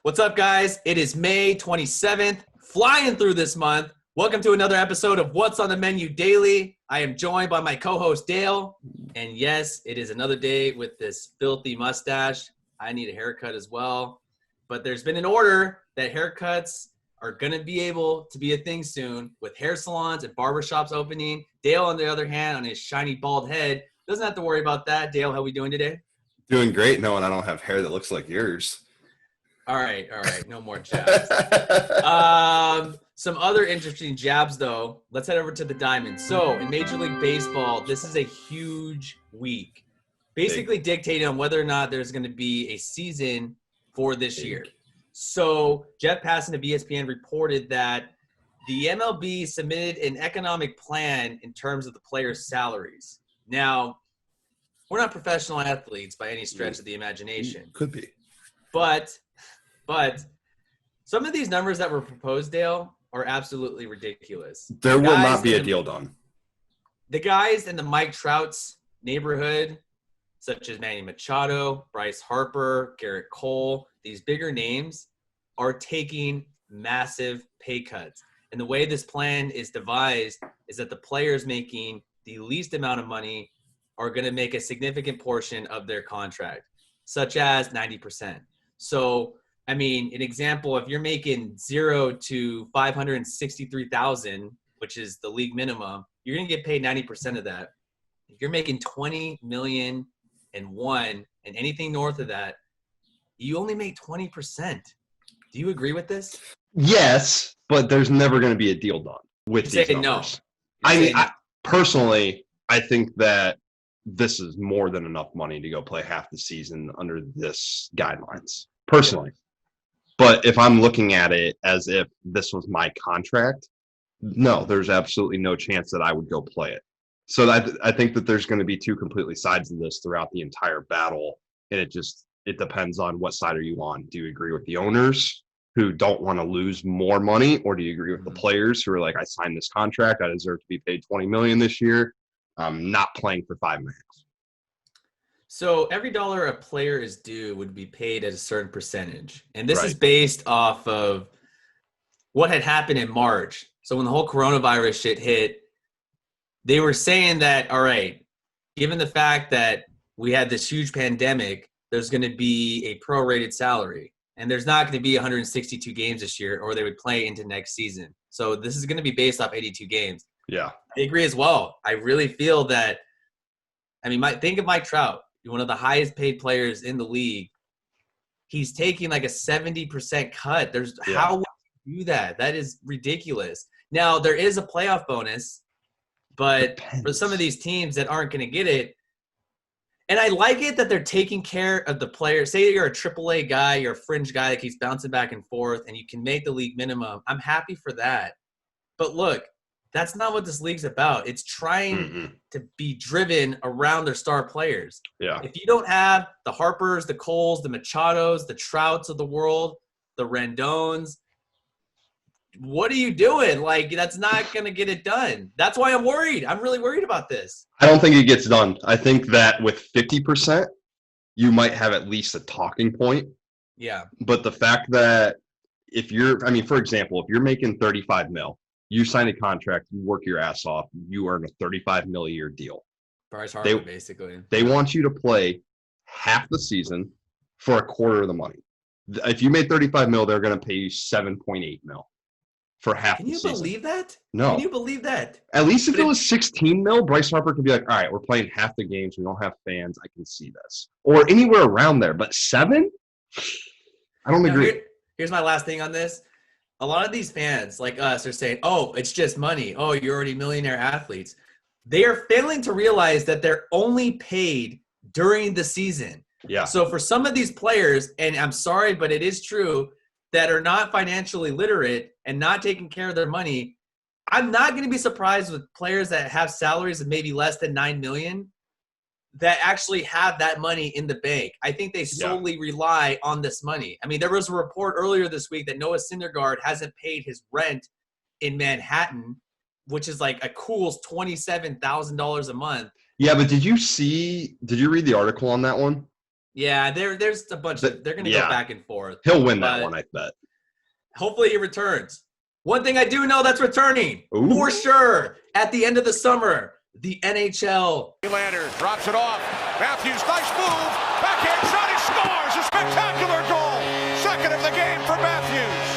What's up, guys? It is May 27th, flying through this month. Welcome to another episode of What's on the Menu Daily. I am joined by my co-host, Dale. And yes, it is another day with this filthy mustache. I need a haircut as well. But there's been an order that haircuts are going to be able to be a thing soon with hair salons and barbershops opening. Dale, on the other hand, on his shiny bald head, doesn't have to worry about that. Dale, how are we doing today? Doing great, knowing I don't have hair that looks like yours. All right. No more jabs. Some other interesting jabs, though. Let's head over to the Diamond. So, in Major League Baseball, this is a huge week, basically dictating on whether or not there's going to be a season for this year. So, Jeff Passan of ESPN reported that the MLB submitted an economic plan in terms of the players' salaries. Now, we're not professional athletes by any stretch of the imagination. Could be. But some of these numbers that were proposed, Dale, are absolutely ridiculous. There will not be a deal done. The guys in the Mike Trout's neighborhood, such as Manny Machado, Bryce Harper, Garrett Cole, these bigger names are taking massive pay cuts. And the way this plan is devised is that the players making the least amount of money are going to make a significant portion of their contract, such as 90%. So, I mean, an example, if you're making 0 to 563,000, which is the league minimum, you're going to get paid 90% of that. If you're making 20 million and one and anything north of that, you only make 20%. Do you agree with this? Yes, but there's never going to be a deal done with these numbers. No. Personally, I think that this is more than enough money to go play half the season under this guidelines, personally. But if I'm looking at it as if this was my contract, no, there's absolutely no chance that I would go play it. So I think that there's going to be two completely sides of this throughout the entire battle, and it depends on what side are you on. Do you agree with the owners who don't want to lose more money, or do you agree with the players who are like, I signed this contract, I deserve to be paid $20 million this year, I'm not playing for $5 million. So every dollar a player is due would be paid at a certain percentage. And this is based off of what had happened in March. So when the whole coronavirus shit hit, they were saying that, all right, given the fact that we had this huge pandemic, there's going to be a prorated salary. And there's not going to be 162 games this year, or they would play into next season. So this is going to be based off 82 games. Yeah. I agree as well. I really feel that, think of Mike Trout, one of the highest paid players in the league. He's taking like a 70% cut. How would you do that? That is ridiculous. Now, there is a playoff bonus, but for some of these teams that aren't going to get it, and I like it that they're taking care of the players. Say you're a AAA guy, you're a fringe guy that keeps bouncing back and forth, and you can make the league minimum. I'm happy for that. But look, that's not what this league's about. It's trying to be driven around their star players. Yeah. If you don't have the Harpers, the Coles, the Machados, the Trouts of the world, the Rendones, what are you doing? Like, that's not going to get it done. That's why I'm worried. I'm really worried about this. I don't think it gets done. I think that with 50%, you might have at least a talking point. Yeah. But the fact that for example, if you're making 35 mil, you sign a contract, you work your ass off, you earn a $35 million a year deal. Bryce Harper, basically. They want you to play half the season for a quarter of the money. If you made $35 million, they're going to pay you $7.8 million for half the season. Can you believe that? No. Can you believe that? At least if it was $16 million, Bryce Harper could be like, all right, we're playing half the games. We don't have fans. I can see this. Or anywhere around there. But $7 million? I don't agree. Here's my last thing on this. A lot of these fans like us are saying, oh, it's just money. Oh, you're already millionaire athletes. They are failing to realize that they're only paid during the season. Yeah. So for some of these players, and I'm sorry, but it is true, that are not financially literate and not taking care of their money, I'm not going to be surprised with players that have salaries of maybe less than $9 million that actually have that money in the bank. I think they solely rely on this money. I mean, there was a report earlier this week that Noah Syndergaard hasn't paid his rent in Manhattan, which is like a cool $27,000 a month. Yeah, but did you read the article on that one? Yeah, there's a bunch of they're going to go back and forth. He'll win that one, I bet. Hopefully he returns. One thing I do know that's returning for sure at the end of the summer, the NHL. Nylander drops it off. Matthews, nice move. Backhand shot, he scores. A spectacular goal. Second of the game for Matthews.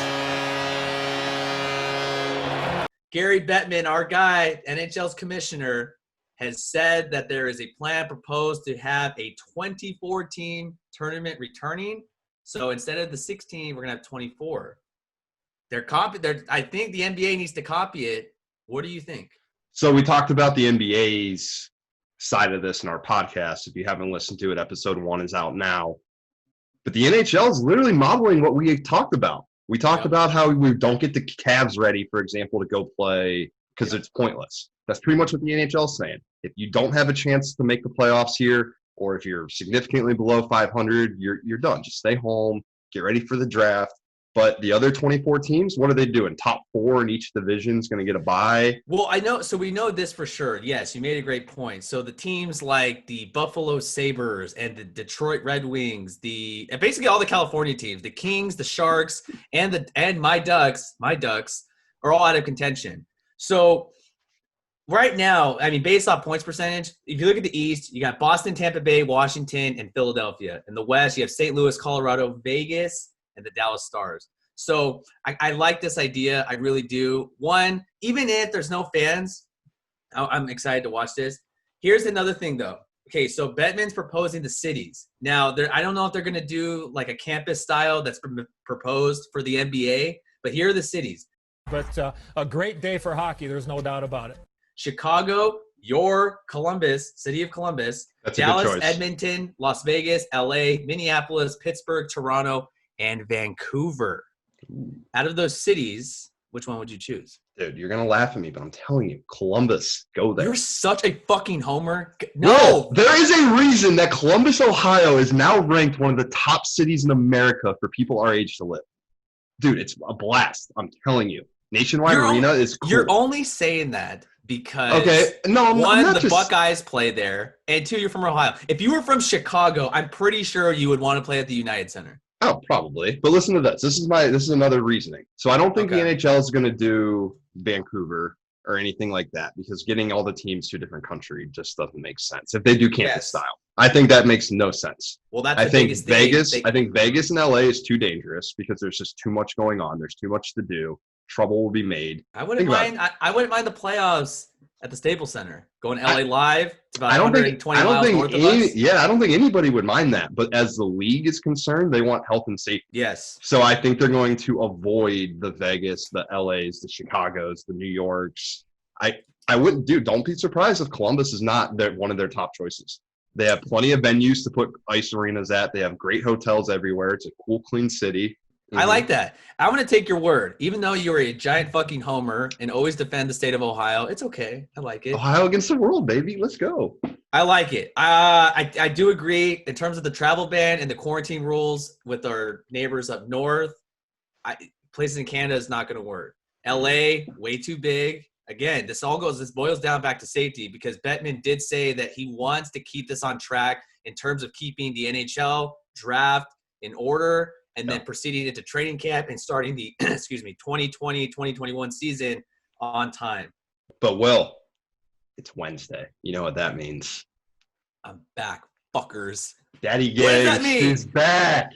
Gary Bettman, our guy, NHL's commissioner, has said that there is a plan proposed to have a 24-team tournament returning. So instead of the 16, we're going to have 24. I think the NBA needs to copy it. What do you think? So we talked about the NBA's side of this in our podcast. If you haven't listened to it, episode 1 is out now. But the NHL is literally modeling what we talked about. We talked about how we don't get the Cavs ready, for example, to go play because it's pointless. That's pretty much what the NHL is saying. If you don't have a chance to make the playoffs here, or if you're significantly below 500, you're done. Just stay home, get ready for the draft. But the other 24 teams, what are they doing? Top 4 in each division is going to get a bye. Well, I know. So we know this for sure. Yes, you made a great point. So the teams like the Buffalo Sabres and the Detroit Red Wings, and basically all the California teams, the Kings, the Sharks, and my Ducks are all out of contention. So right now, I mean, based off points percentage, if you look at the East, you got Boston, Tampa Bay, Washington, and Philadelphia. In the West, you have St. Louis, Colorado, Vegas, and the Dallas Stars. So I like this idea. I really do. One, even if there's no fans, I'm excited to watch this. Here's another thing, though. Okay, so Bettman's proposing the cities. Now, I don't know if they're going to do like a campus style that's proposed for the NBA, but here are the cities. But a great day for hockey, there's no doubt about it. Chicago, your Columbus, city of Columbus, That's Dallas, Edmonton, Las Vegas, LA, Minneapolis, Pittsburgh, Toronto, and Vancouver. Out of those cities, which one would you choose? Dude, you're going to laugh at me, but I'm telling you, Columbus, go there. You're such a fucking homer. No, there is a reason that Columbus, Ohio is now ranked one of the top cities in America for people our age to live. Dude, it's a blast. I'm telling you. Nationwide Arena is cool. You're only saying that because the Buckeyes play there, and 2, you're from Ohio. If you were from Chicago, I'm pretty sure you would want to play at the United Center. Oh, probably. But listen to this. This is another reasoning. So I don't think the NHL is going to do Vancouver or anything like that because getting all the teams to a different country just doesn't make sense. If they do campus style, I think that makes no sense. Well, that's I think Vegas and LA is too dangerous because there's just too much going on. There's too much to do. Trouble will be made. I wouldn't mind the playoffs at the Staples Center. Going LA Live. It's about 120 miles north of us. Yeah, I don't think anybody would mind that. But as the league is concerned, they want health and safety. Yes. So I think they're going to avoid the Vegas, the LAs, the Chicagos, the New Yorks. I wouldn't don't be surprised if Columbus is not one of their top choices. They have plenty of venues to put ice arenas at. They have great hotels everywhere. It's a cool, clean city. I like that. I want to take your word. Even though you're a giant fucking homer and always defend the state of Ohio, it's okay. I like it. Ohio against the world, baby. Let's go. I like it. I do agree in terms of the travel ban and the quarantine rules with our neighbors up north. Places in Canada is not going to work. LA, way too big. Again, this boils down back to safety because Bettman did say that he wants to keep this on track in terms of keeping the NHL draft in order and then proceeding into training camp and starting the 2020-2021 season on time. But Will, it's Wednesday. You know what that means. I'm back, fuckers. Daddy Gage is back.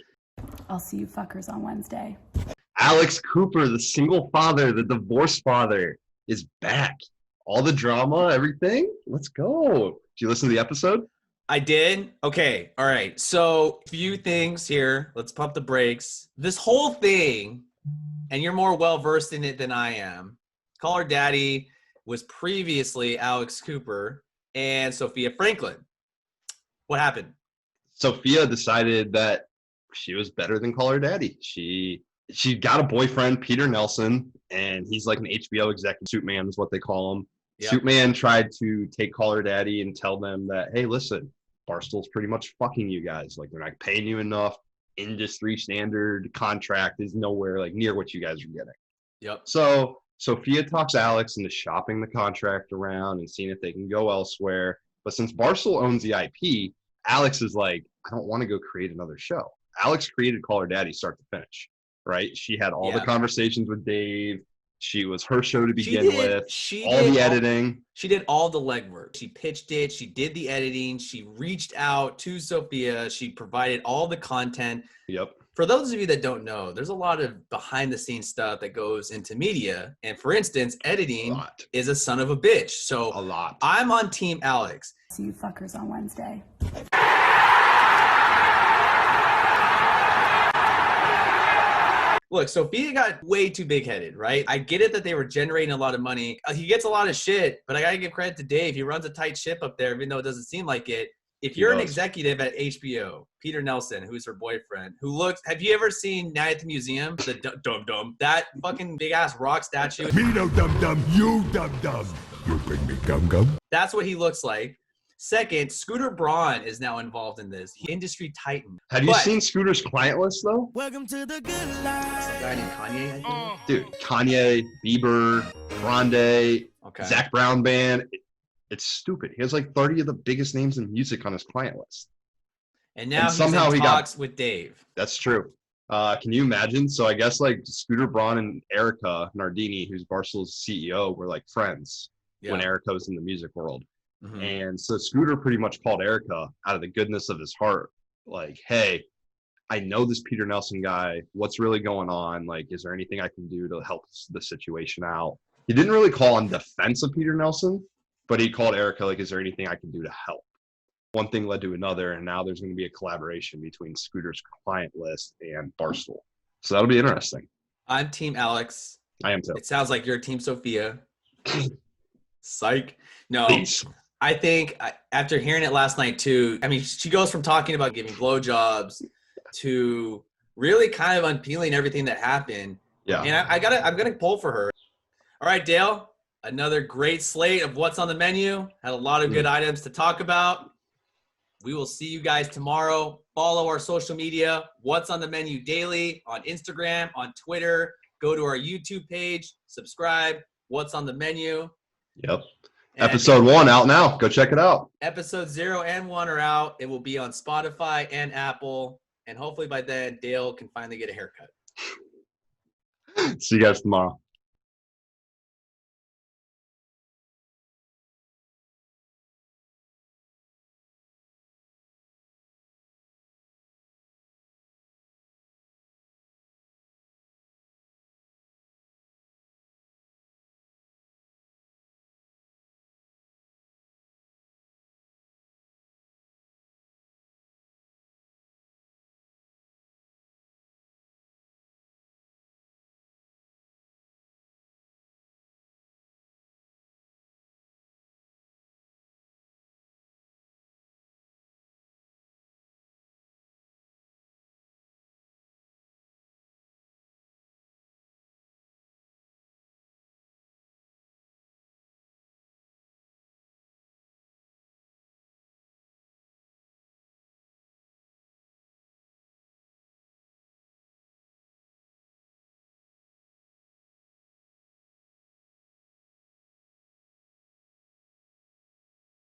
I'll see you fuckers on Wednesday. Alex Cooper, the single father, the divorced father, is back. All the drama, everything. Let's go. Did you listen to the episode? I did. Okay. All right. So few things here. Let's pump the brakes. This whole thing, and you're more well-versed in it than I am. Call Her Daddy was previously Alex Cooper and Sophia Franklin. What happened? Sophia decided that she was better than Call Her Daddy. She got a boyfriend, Peter Nelson, and he's like an HBO executive. Suit Man is what they call him. Yep. Suit Man tried to take Call Her Daddy and tell them that, hey, listen, Barstool's pretty much fucking you guys. Like, they're not paying you enough. Industry standard contract is nowhere like near what you guys are getting. Yep. So Sophia talks Alex into shopping the contract around and seeing if they can go elsewhere. But since Barstool owns the IP, Alex is like, I don't want to go create another show. Alex created Call Her Daddy start to finish, right? She had all the conversations with Dave. She was her show to begin with. All the editing. She did all the legwork. She pitched it. She did the editing. She reached out to Sophia. She provided all the content. Yep. For those of you that don't know, there's a lot of behind the scenes stuff that goes into media. And for instance, editing is a son of a bitch. So a lot. I'm on Team Alex. See you fuckers on Wednesday. Look, Sophia got way too big-headed, right? I get it that they were generating a lot of money. He gets a lot of shit, but I got to give credit to Dave. He runs a tight ship up there, even though it doesn't seem like it. If you're an executive at HBO, Peter Nelson, who's her boyfriend, have you ever seen Night at the Museum? The dum-dum, that fucking big-ass rock statue. Me no dum-dum, you dum-dum. You bring me gum-gum. That's what he looks like. Second, Scooter Braun is now involved in this. Industry titan. Have you seen Scooter's client list, though? Welcome to the good life. Is a guy named Kanye, I think? Dude, Kanye, Bieber, Grande, Zach Brown Band. It's stupid. He has like 30 of the biggest names in music on his client list. And now somehow he talks with Dave. That's true. Can you imagine? So I guess like Scooter Braun and Erica Nardini, who's Barstool's CEO, were like friends when Erica was in the music world. Mm-hmm. And so Scooter pretty much called Erica out of the goodness of his heart. Like, hey, I know this Peter Nelson guy. What's really going on? Like, is there anything I can do to help the situation out? He didn't really call on defense of Peter Nelson, but he called Erica, like, is there anything I can do to help? One thing led to another, and now there's going to be a collaboration between Scooter's client list and Barstool. So that'll be interesting. I'm Team Alex. I am too. It sounds like you're Team Sophia. Psych. No. Peace. I think after hearing it last night too, I mean, she goes from talking about giving blowjobs to really kind of unpeeling everything that happened. Yeah. And I'm gonna pull for her. All right, Dale. Another great slate of what's on the menu. Had a lot of good items to talk about. We will see you guys tomorrow. Follow our social media, What's on the Menu Daily, on Instagram, on Twitter. Go to our YouTube page, subscribe. What's on the Menu? Yep. Episode 1 out now. Go check it out. Episode 0 and 1 are out. It will be on Spotify and Apple. And hopefully by then, Dale can finally get a haircut. See you guys tomorrow.